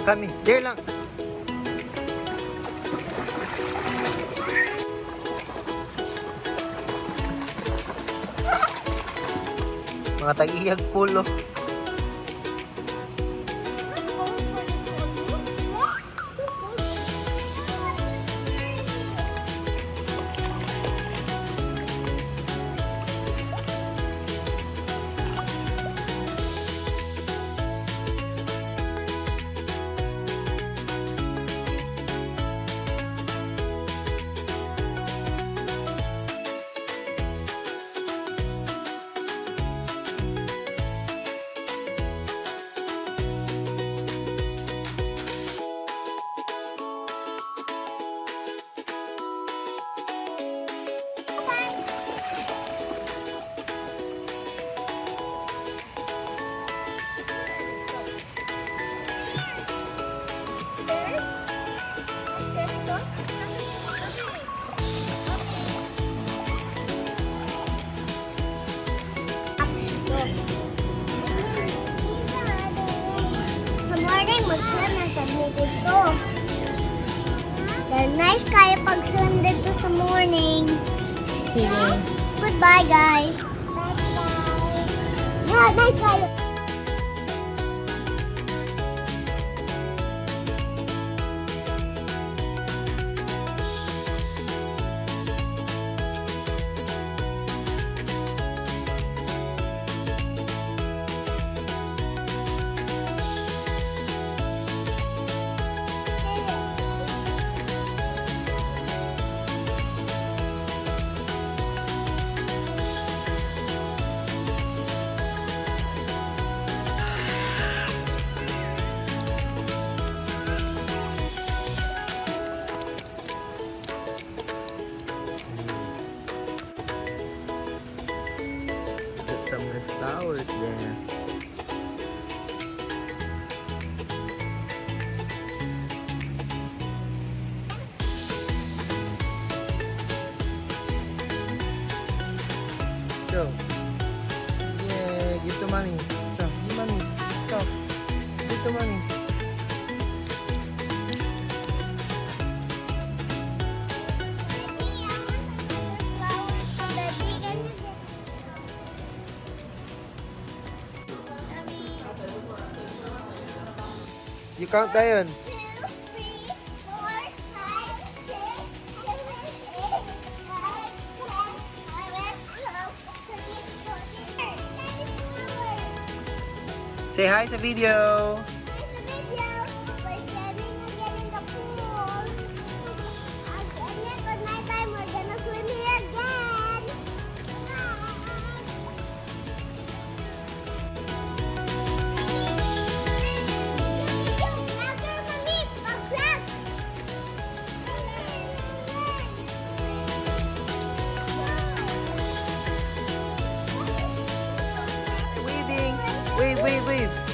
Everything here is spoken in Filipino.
Kami, there lang. Mga tag-iyag pulo. Mag-swim na sa dito. Dahil nice kayo pag-swim dito sa morning. Sige. Goodbye, guys. Yeah, nice kayo. Got some nice flowers there. Go. Yeah, give the money. Go, give money. Go. Give the money. You count Dayon. 2, 3, 4, 5, 6, 7, 8, 9, 10, 11, 12, 13, 14. Say hi sa video. Here's the video. We're swimming again in the pool. And then at nighttime, we're gonna swim here again. Vlogger, Mami! Pag-vlog! Waving. Wave, wave, wave.